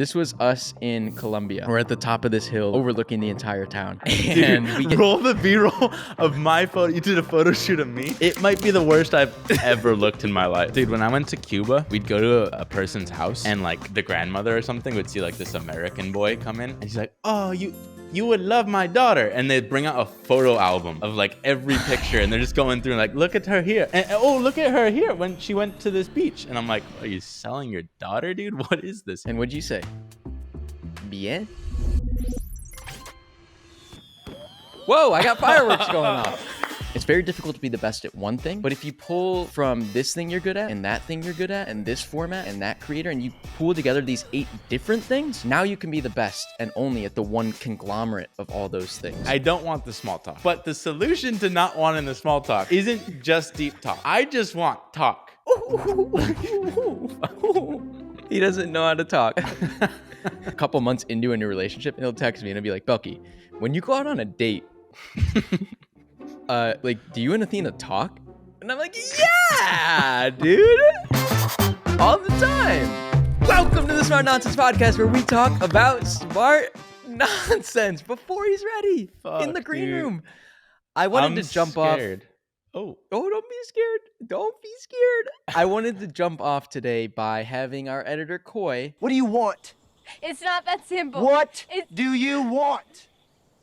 This was us in Colombia. We're at the top of this hill overlooking the entire town. And Dude, roll the B-roll of my photo. You did a photo shoot of me. It might be the worst I've ever looked in my life. Dude, when I went to Cuba, we'd go to a person's house and like the grandmother or something would see like this American boy come in and she's like, oh, you would love my daughter. And they'd bring out a photo album of like every picture and they're just going through and like, look at her here. And oh, look at her here when she went to this beach. And I'm like, are you selling your daughter, dude? What is this? And what'd you say? Bien? Whoa, I got fireworks going off. It's very difficult to be the best at one thing, but if you pull from this thing you're good at, and that thing you're good at, and this format, and that creator, and you pull together these 8 different things, now you can be the best and only at the one conglomerate of all those things. I don't want the small talk, but the solution to not wanting the small talk isn't just deep talk. I just want talk. He doesn't know how to talk. A couple months into a new relationship, and he'll text me and he'll be like, Belky, when you go out on a date, like, do you and Athena talk? And I'm like, yeah, dude. All the time. Welcome to the Smart Nonsense Podcast, where we talk about smart nonsense before he's ready in the green room. I wanted to jump scared. off. Oh, don't be scared. Don't be scared. I wanted to jump off today by having our editor, Coy. What do you want? It's not that simple. What do you want?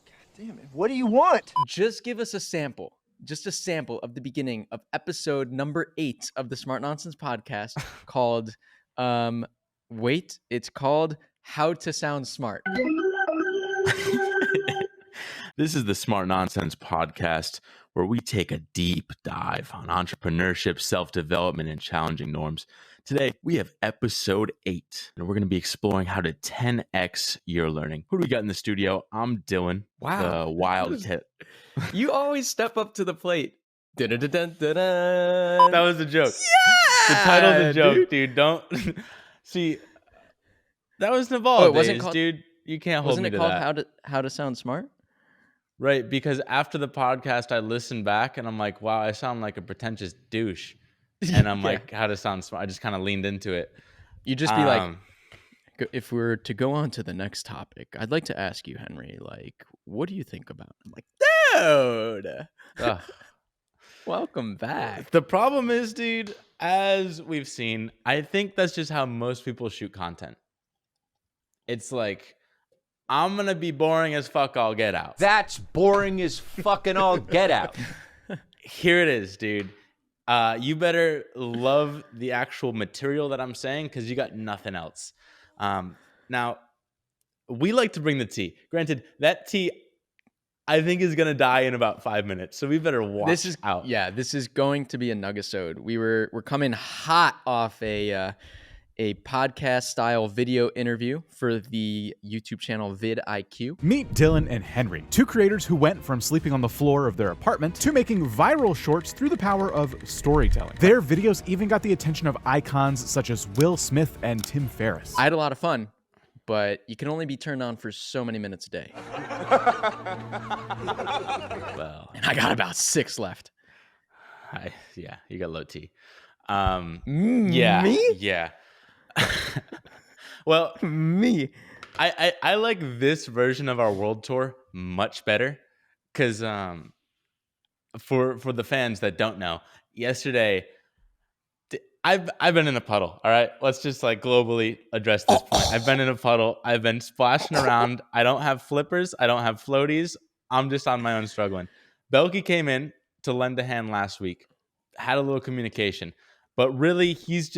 God damn it. What do you want? Just give us a sample of the beginning of episode number 8 of the Smart Nonsense Podcast called, it's called How to Sound Smart. This is the Smart Nonsense Podcast, where we take a deep dive on entrepreneurship, self-development, and challenging norms. Today, we have episode 8, and we're going to be exploring how to 10x your learning. Who do we got in the studio? I'm Dylan, the wild kid. You always step up to the plate. That was a joke. Yeah! The title's a joke, dude. Don't see. That was Naval days, dude. You can't hold me to that. Wasn't it called How to Sound Smart? Right, because after the podcast, I listened back and I'm like, wow, I sound like a pretentious douche. And I'm like, how to sound smart. I just kind of leaned into it. You just be like, if we're to go on to the next topic, I'd like to ask you, Henry, like, what do you think about? I'm like, dude, welcome back. The problem is, dude, as we've seen, I think that's just how most people shoot content. It's like, I'm going to be boring as fuck, I'll get out. That's boring as fucking all get out. Here it is, dude. You better love the actual material that I'm saying because you got nothing else. Now, we like to bring the tea. Granted, that tea, I think, is going to die in about 5 minutes. So we better watch out. Yeah, this is going to be a nuggesode. We're coming hot off a podcast-style video interview for the YouTube channel VidIQ. Meet Dylan and Henry, 2 creators who went from sleeping on the floor of their apartment to making viral shorts through the power of storytelling. Their videos even got the attention of icons such as Will Smith and Tim Ferriss. I had a lot of fun, but you can only be turned on for so many minutes a day. Well, and I got about 6 left. Yeah, you got low T. Yeah. Me? Yeah. Well, me. I like this version of our world tour much better because for the fans that don't know, yesterday I've been in a puddle. All right, let's just like globally address this point. I've been in a puddle. I've been splashing around. I don't have flippers. I don't have floaties. I'm just on my own struggling. Belky came in to lend a hand last week. Had a little communication, but really he's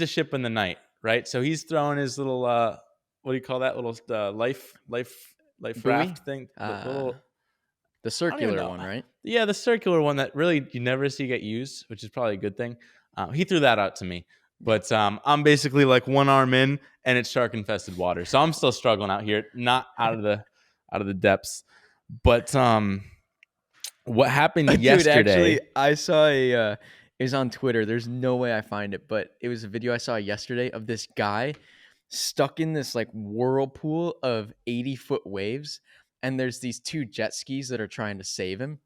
a ship in the night, right? So he's throwing his little what do you call that little life raft thing? The circular one, right? Yeah, the circular one that really you never see get used, which is probably a good thing. He threw that out to me, but I'm basically like one arm in, and it's shark infested water, so I'm still struggling out here, not out of the depths. But what happened yesterday? Dude, actually, I saw it was on Twitter. There's no way I find it, but it was a video I saw yesterday of this guy stuck in this like whirlpool of 80-foot waves, and there's these 2 jet skis that are trying to save him.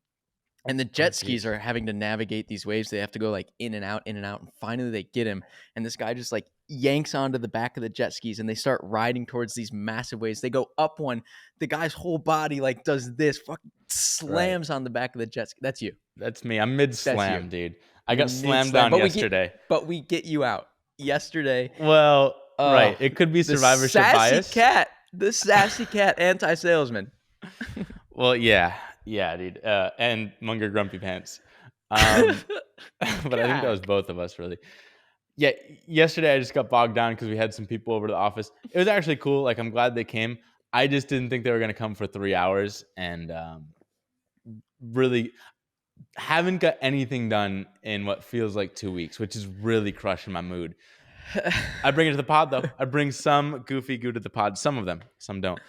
And the jet skis are having to navigate these waves. They have to go like in and out, and finally they get him. And this guy just like yanks onto the back of the jet skis and they start riding towards these massive waves. They go up one. The guy's whole body like does this, fucking slams on the back of the jet ski. That's you. That's me. I'm mid slam, dude. I got You're slammed mid-slam. down yesterday. But we get you out yesterday. Well, right. It could be survivorship bias. The sassy cat anti-salesman. Well, yeah, dude. And Munger Grumpy Pants. But I think that was both of us, really. Yeah, yesterday I just got bogged down because we had some people over to the office. It was actually cool. Like, I'm glad they came. I just didn't think they were going to come for 3 hours, and really haven't got anything done in what feels like 2 weeks, which is really crushing my mood. I bring it to the pod, though. I bring some goofy goo to the pod. Some of them, some don't.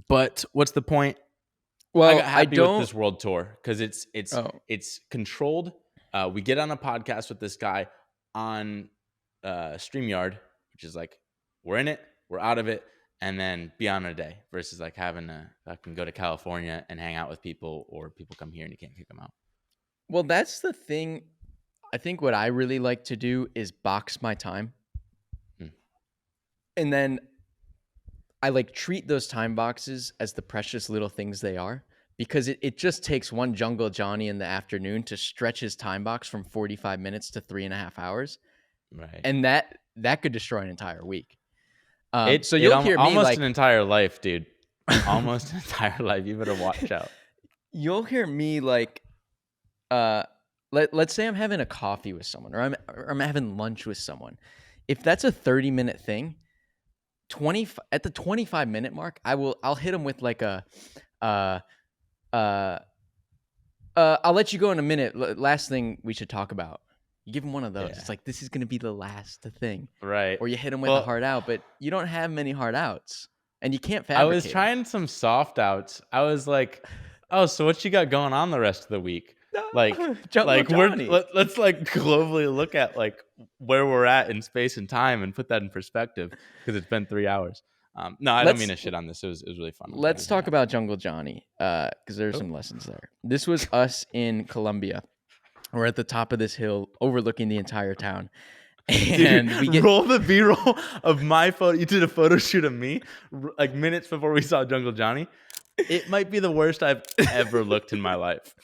But what's the point? Well, I got happy with this world tour because it's controlled. We get on a podcast with this guy on StreamYard, which is like we're in it, we're out of it, and then be on a day versus like having to fucking go to California and hang out with people, or people come here and you can't kick them out. Well, that's the thing. I think what I really like to do is box my time. And then I like treat those time boxes as the precious little things they are, because it just takes one Jungle Johnny in the afternoon to stretch his time box from 45 minutes to 3.5 hours. Right. And that could destroy an entire week. So you'll hear me almost like an entire life, dude. Almost an entire life. You better watch out. You'll hear me like, let's say I'm having a coffee with someone, or I'm having lunch with someone. If that's a 30-minute thing, at the 25-minute mark, I'll hit them with like I'll let you go in a minute. Last thing we should talk about. You give them one of those. Yeah. It's like, this is going to be the last thing. Right. Or you hit them with a hard out, but you don't have many hard outs. And you can't fabricate. I was trying some soft outs. I was like, oh, so what you got going on the rest of the week? Like let's like globally look at like where we're at in space and time and put that in perspective, because it's been 3 hours. No, I don't mean to shit on this. It was really fun. Let's talk about Jungle Johnny, because there's some lessons there. This was us in Colombia. We're at the top of this hill overlooking the entire town. And dude, roll the B-roll of my photo. You did a photo shoot of me like minutes before we saw Jungle Johnny. It might be the worst I've ever looked in my life.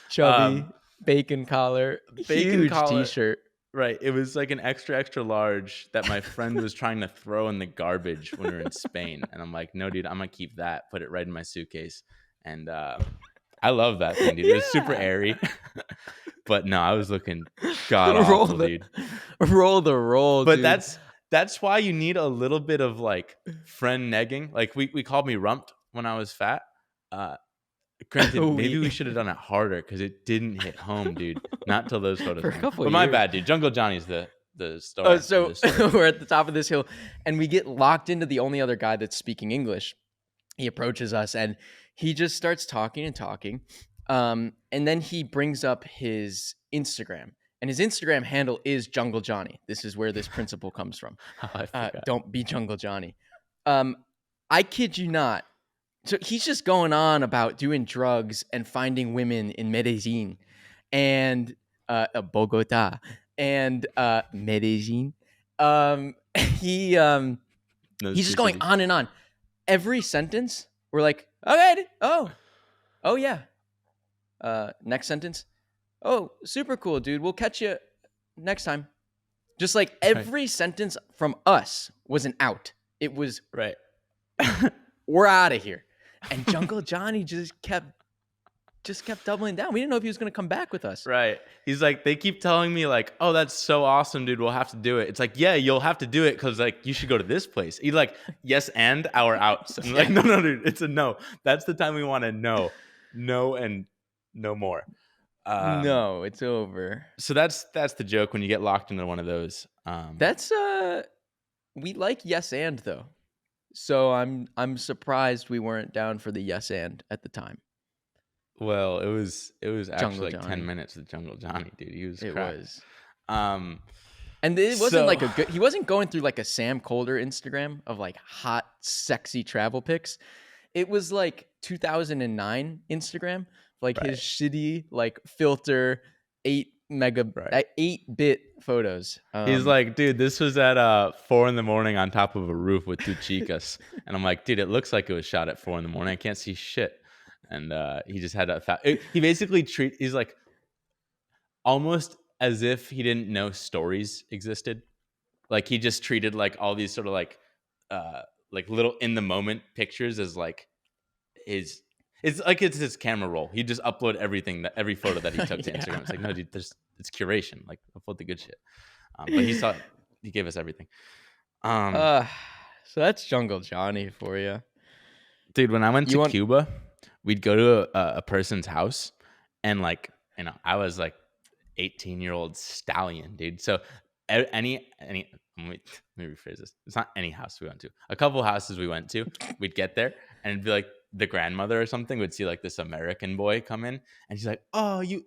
Chubby, bacon collar, huge t-shirt. Right. It was like an extra, extra large that my friend was trying to throw in the garbage when we were in Spain. And I'm like, no, dude, I'm going to keep that. Put it right in my suitcase. And I love that thing, dude. It was super airy. But no, I was looking god awful, dude. Roll the roll, but dude. that's why you need a little bit of like friend negging. Like we called me rumped when I was fat. Granted, maybe we should have done it harder because it didn't hit home, dude. Not till those photos. But my bad, dude. Jungle Johnny's the story. So we're at the top of this hill, and we get locked into the only other guy that's speaking English. He approaches us, and he just starts talking and talking. And then he brings up his Instagram, and his Instagram handle is Jungle Johnny. This is where this principle comes from. Don't be Jungle Johnny. I kid you not. So he's just going on about doing drugs and finding women in Medellin and Bogota and Medellin. He's just going on and on. Every sentence, we're like, okay, oh yeah. Next sentence, oh, super cool, dude. We'll catch you next time. Just like every sentence from us was an out. It was right. We're out of here. And Jungle Johnny just kept doubling down. We didn't know if he was going to come back with us. Right. He's like, they keep telling me like, oh, that's so awesome, dude. We'll have to do it. It's like, yeah, you'll have to do it because like you should go to this place. He's like, yes, and our outs. And like, no, dude, it's a no. That's the time we want to know. No and no more. No, it's over. So that's the joke when you get locked into one of those. We like yes and though. So I'm surprised we weren't down for the yes and at the time. Well, it was actually Jungle like Johnny. 10 minutes with Jungle Johnny, dude. He was It cracked. was. And it wasn't like he wasn't going through like a Sam Colder Instagram of like hot, sexy travel pics. It was like 2009 Instagram, like his shitty like filter 8 Right. 8-bit photos. He's like, dude, this was at 4 in the morning on top of a roof with 2 chicas. And I'm like, dude, it looks like it was shot at 4 in the morning. I can't see shit. And he just had he basically he's like almost as if he didn't know stories existed. Like he just treated like all these sort of like little in the moment pictures as like his it's his camera roll. He just upload every photo that he took to Instagram. It's like, no, dude, it's curation. Like upload the good shit. But he gave us everything. So that's Jungle Johnny for you. Dude, when I went to Cuba, we'd go to a person's house, and like, I was like 18-year-old stallion, dude. So any let me rephrase this. It's not any house we went to. A couple houses we went to, we'd get there, and it'd be like the grandmother or something would see like this American boy come in, and she's like, "Oh, you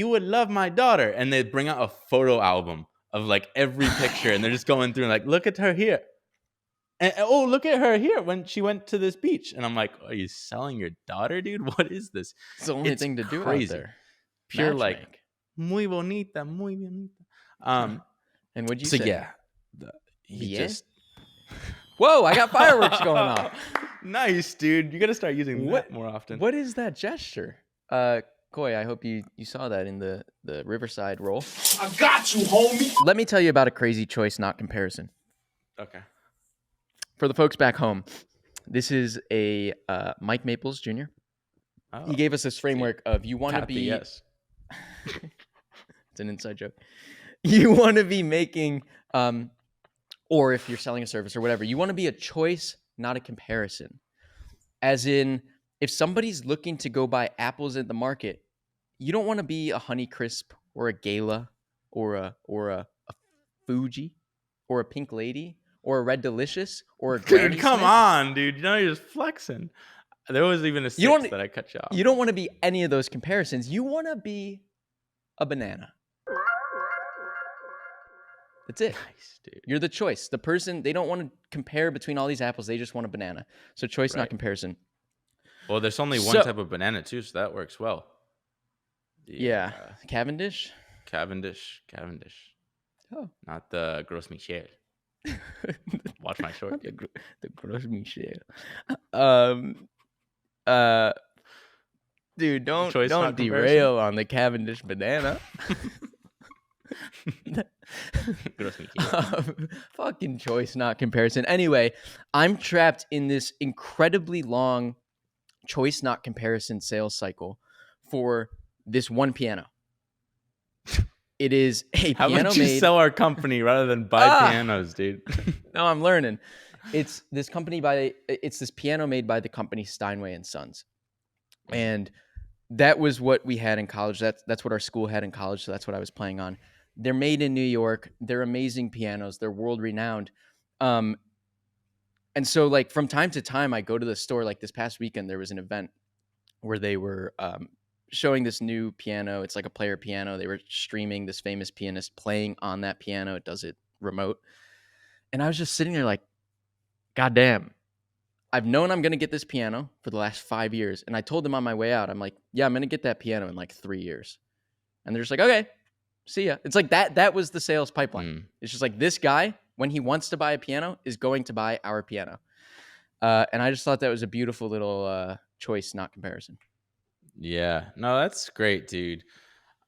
would love my daughter," and they'd bring out a photo album of like every picture, and they're just going through and like, "Look at her here." And oh, look at her here when she went to this beach. And I'm like, are you selling your daughter, dude? What is this? It's the only thing to do out there. Pure like, muy bonita, muy bonita. And what'd you say? So yeah, he just. Whoa! I got fireworks going off. Nice, dude. You got to start using that more often. What is that gesture? Coy, I hope you saw that in the Riverside roll. I got you, homie. Let me tell you about a crazy choice, not comparison. Okay. For the folks back home, this is a Mike Maples Jr. Oh, he gave us this framework of you want to be. Yes. It's an inside joke. You want to be making, or if you're selling a service or whatever, you want to be a choice, not a comparison. As in, if somebody's looking to go buy apples at the market, you don't want to be a Honeycrisp or a Gala or a Fuji or a Pink Lady. Or a Red Delicious, or a Granny dude, come Smith. on, dude. You're just flexing. There was even a 6 that I cut you off. You don't want to be any of those comparisons. You want to be a banana. That's it. Nice, dude. You're the choice. The person, they don't want to compare between all these apples. They just want a banana. So choice, not comparison. Well, there's only one type of banana, too, so that works well. Yeah. Cavendish? Cavendish. Oh. Not the Gros Michel. Watch my short. The Gros Michel. Dude, don't derail on the Cavendish banana. Fucking choice, not comparison. Anyway, I'm trapped in this incredibly long choice, not comparison sales cycle for this one piano. It is a piano How about you sell our company rather than buy pianos, dude? No, I'm learning. It's this piano made by the company Steinway and Sons. And that was what we had in college. That's what our school had in college. So that's what I was playing on. They're made in New York. They're amazing pianos. They're world renowned. And so like from time to time, I go to the store. Like this past weekend, there was an event where they were showing this new piano. It's like a player piano. They were streaming this famous pianist playing on that piano. It does it remote. And I was just sitting there like, God damn, I've known I'm going to get this piano for the last 5 years. And I told them on my way out, I'm like, yeah, I'm going to get that piano in like 3 years. And they're just like, okay, see ya. It's like that was the sales pipeline. It's just like this guy, when he wants to buy a piano, is going to buy our piano. And I just thought that was a beautiful little choice, not comparison. Yeah, no, that's great, dude.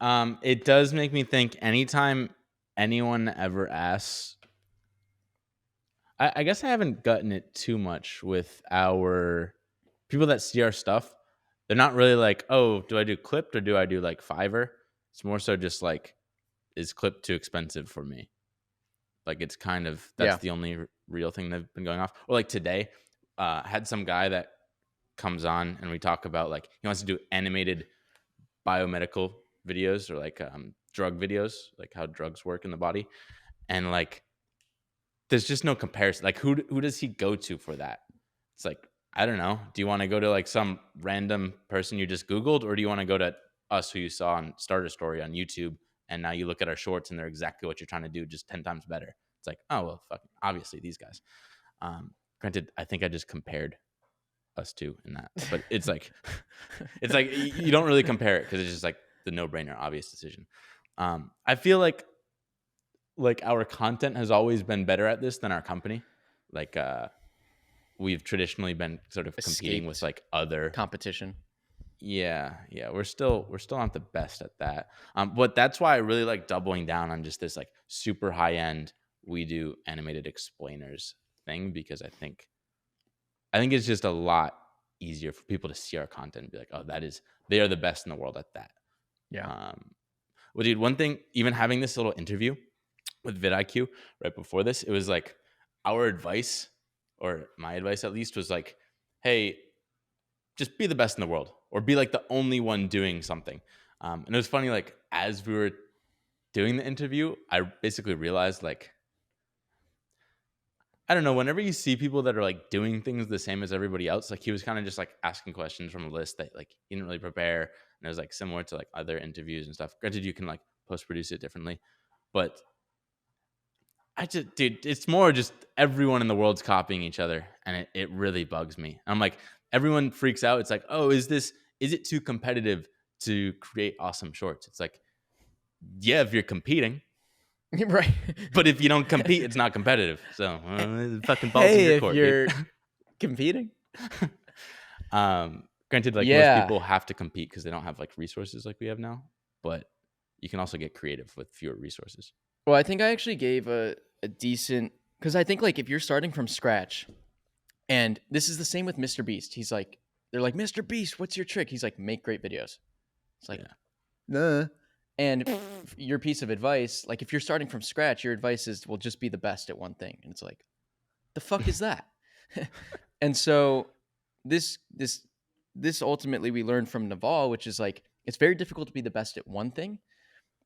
It does make me think anytime anyone ever asks, I guess I haven't gotten it too much with our people that see our stuff. They're not really like, oh, do I do clipped or do I do like Fiverr? It's more so just like, is clipped too expensive for me? Like it's kind of, that's the only real thing that's been going off. Or like today, had some guy that comes on and we talk about like he wants to do animated biomedical videos or like drug videos, like how drugs work in the body, and like there's just no comparison. Like who does he go to for that? It's like, I don't know. Do you want to go to like some random person you just Googled, or do you want to go to us who you saw on Starter Story on YouTube and now you look at our shorts and they're exactly what you're trying to do, just 10 times better? It's like, oh well, fuck, obviously these guys. Granted, I think I just compared us two in that, but it's like you don't really compare it because it's just like the no-brainer obvious decision. I feel like our content has always been better at this than our company. Like we've traditionally been sort of competing with like other competition. Yeah, we're still not the best at that. But that's why I really like doubling down on just this like super high end we do animated explainers thing, because I think it's just a lot easier for people to see our content and be like, oh, they are the best in the world at that. Yeah. Well, dude, one thing, even having this little interview with VidIQ right before this, it was like our advice, or my advice at least, was like, hey, just be the best in the world, or be like the only one doing something. And it was funny, like as we were doing the interview, I basically realized, like, I don't know, whenever you see people that are like doing things the same as everybody else, like he was kind of just like asking questions from a list that like he didn't really prepare. And it was like similar to like other interviews and stuff. Granted, you can like post produce it differently, but dude, it's more just everyone in the world's copying each other, and it really bugs me. I'm like, everyone freaks out. It's like, oh, is it too competitive to create awesome shorts? It's like, yeah, if you're competing, Right. but if you don't compete, it's not competitive. So fucking balls in your court. If you're competing. Granted, like most people have to compete because they don't have like resources like we have now, but you can also get creative with fewer resources. Well, I think I actually gave a decent, because I think like if you're starting from scratch, and this is the same with Mr. Beast. He's like, they're like, Mr. Beast, what's your trick? He's like, make great videos. It's like, nah. And your piece of advice, like if you're starting from scratch, your advice is, well, just be the best at one thing. And it's like, the fuck is that? And so this ultimately we learned from Naval, which is like, it's very difficult to be the best at one thing.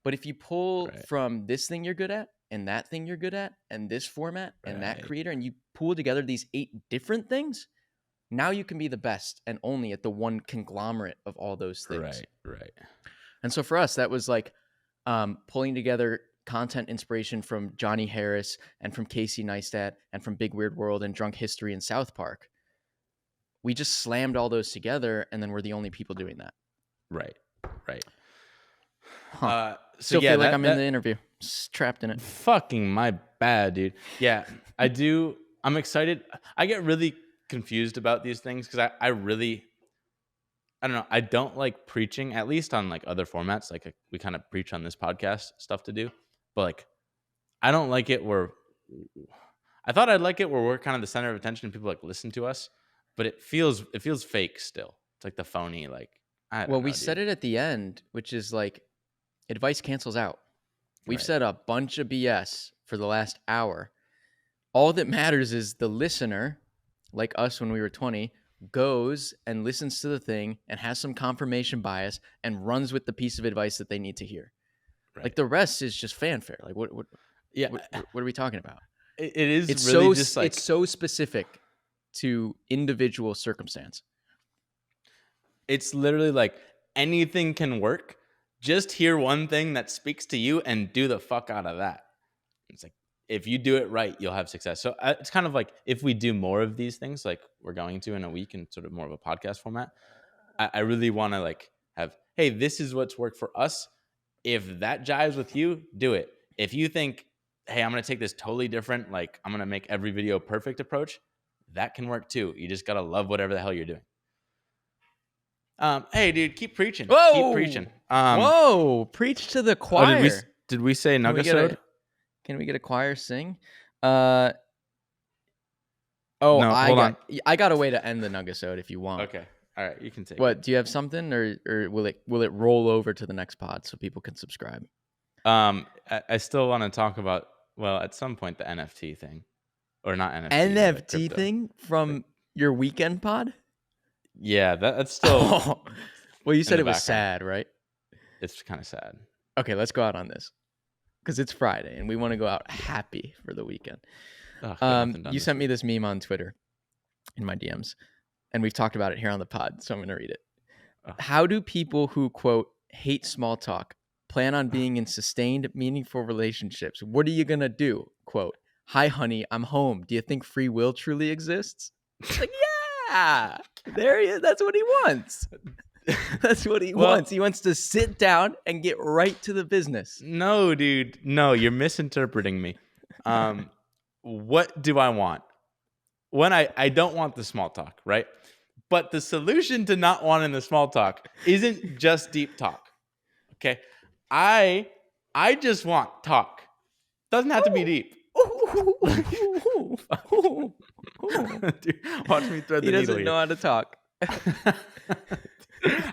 But if you pull from this thing you're good at, and that thing you're good at, and this format, and that creator, and you pool together these 8 different things, now you can be the best and only at the one conglomerate of all those things. Right. And so for us, that was like pulling together content inspiration from Johnny Harris and from Casey Neistat and from Big Weird World and Drunk History and South Park. We just slammed all those together, and then we're the only people doing that. Right. Huh. So Still feel like I'm in the interview, just trapped in it. Fucking my bad, dude. Yeah, I do. I'm excited. I get really confused about these things because I don't know. I don't like preaching, at least on like other formats. Like we kind of preach on this podcast stuff to do, but like I don't like it where I thought I'd like it where we're kind of the center of attention and people like listen to us, but it feels fake still. It's like the phony like. We said it at the end, which is like advice cancels out. We've said a bunch of BS for the last hour. All that matters is the listener, like us when we were 20, goes and listens to the thing and has some confirmation bias and runs with the piece of advice that they need to hear. Right. Like the rest is just fanfare. Like what are we talking about? It is. It's really so just like, it's so specific to individual circumstance. It's literally like anything can work. Just hear one thing that speaks to you and do the fuck out of that. It's like, if you do it right, you'll have success. So it's kind of like if we do more of these things, like we're going to in a week in sort of more of a podcast format, I really want to like have, hey, this is what's worked for us. If that jives with you, do it. If you think, hey, I'm going to take this totally different, like I'm going to make every video perfect approach, that can work too. You just got to love whatever the hell you're doing. Hey, dude, keep preaching. Whoa! Keep preaching. Whoa! Preach to the choir. Did we say Nuggesode? Can we get a choir sing? No, hold on. I got a way to end the Nuggesode if you want. Okay. All right, you can take What, do you have something, or will it roll over to the next pod so people can subscribe? I still want to talk about, well, at some point the NFT thing. Or not NFT. NFT thing from your weekend pod? Yeah, that's still. Well, you said it was sad, right? It's kind of sad. Okay, let's go out on this because it's Friday and we want to go out happy for the weekend. You sent me this meme on Twitter in my DMs, and we've talked about it here on the pod, so I'm going to read it. How do people who, quote, hate small talk plan on being in sustained, meaningful relationships? What are you going to do? Quote, hi, honey, I'm home. Do you think free will truly exists? It's like, yeah, there he is. That's what he wants. That's what he Well- wants. He wants to sit down and get right to the business. No, dude. No, you're misinterpreting me. What do I want? When I don't want the small talk, right? But the solution to not wanting the small talk isn't just deep talk. Okay? I just want talk. Doesn't have to be deep. Dude, watch me thread the He needle doesn't here. know how to talk.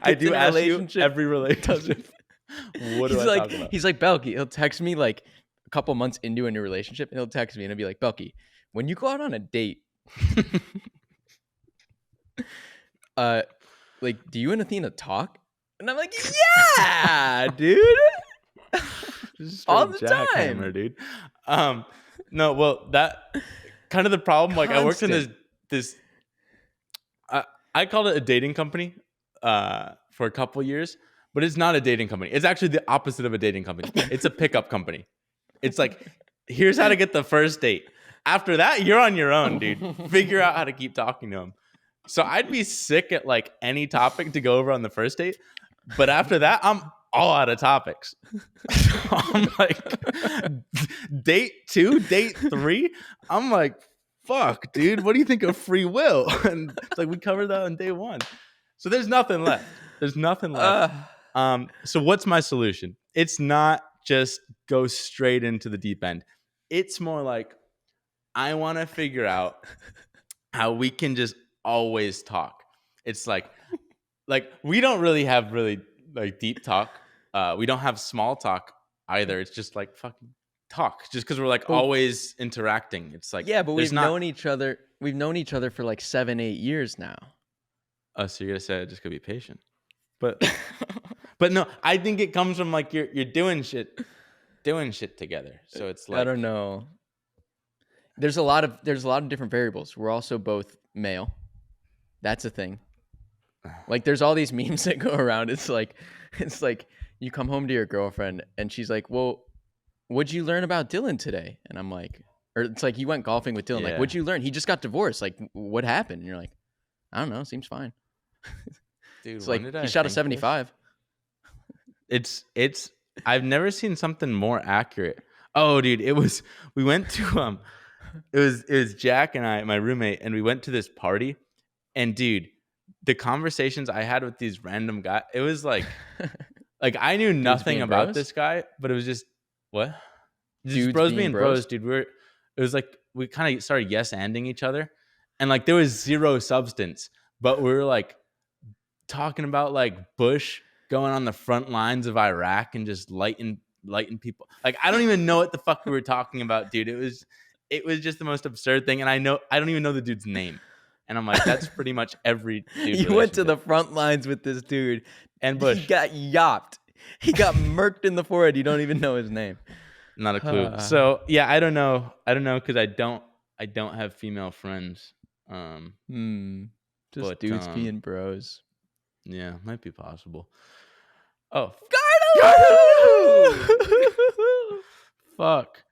I Gets in do a ask you relationship, every relationship. What do I talk about? He's like Belky. He'll text me like a couple months into a new relationship, and he'll text me and he'll be like, Belky, when you go out on a date, like, do you and Athena talk? And I'm like, yeah, dude. Just all straight the jackhammer, time. dude. No, well, that kind of the problem. Like, I worked in this. I called it a dating company for a couple years, but it's not a dating company. It's actually the opposite of a dating company. It's a pickup company. It's like, here's how to get the first date. After that, you're on your own, dude. Figure out how to keep talking to him. So I'd be sick at like any topic to go over on the first date, but after that, I'm all out of topics. So I'm like, date 2, date 3. I'm like, fuck, dude, what do you think of free will? And it's like, we covered that on day 1. So there's nothing left. There's nothing left. So what's my solution? It's not just go straight into the deep end. It's more like, I want to figure out how we can just always talk. It's like we don't really have like deep talk. We don't have small talk either. It's just like fucking talk. Just because we're like always interacting. It's like, Yeah, but there's we've known each other. We've known each other for like 7-8 years now. Oh, so you're gonna say I just gotta be patient, but no, I think it comes from like you're doing shit together. So it's like, I don't know. There's a lot of different variables. We're also both male. That's a thing. Like, there's all these memes that go around. It's like you come home to your girlfriend and she's like, "Well, what'd you learn about Dylan today?" And I'm like, or it's like, you went golfing with Dylan. Like, Yeah. what'd you learn? He just got divorced. Like, what happened? And you're like, I don't know. Seems fine. dude, It's when like did I he shot a think 75. this? It's I've never seen something more accurate. Oh, dude, we went to it was Jack and I, my roommate, and we went to this party, and dude, the conversations I had with these random guys, it was like I knew nothing being about bros? this guy, but it was just what? Just Dudes bros being being bros? bros, dude. It was like we kind of started yes-anding each other, and like there was zero substance, but we were like talking about like Bush going on the front lines of Iraq and just lighting people. Like, I don't even know what the fuck we were talking about, dude. It was just the most absurd thing, and I don't even know the dude's name. And I'm like, that's pretty much every dude. You went to the relationship. front lines with this dude. And Bush. He got yopped. He got murked in the forehead. You don't even know his name. Not a clue. So yeah, I don't know because I don't have female friends. Just But, dudes being bros. Yeah, might be possible. Oh, Gardo! fuck.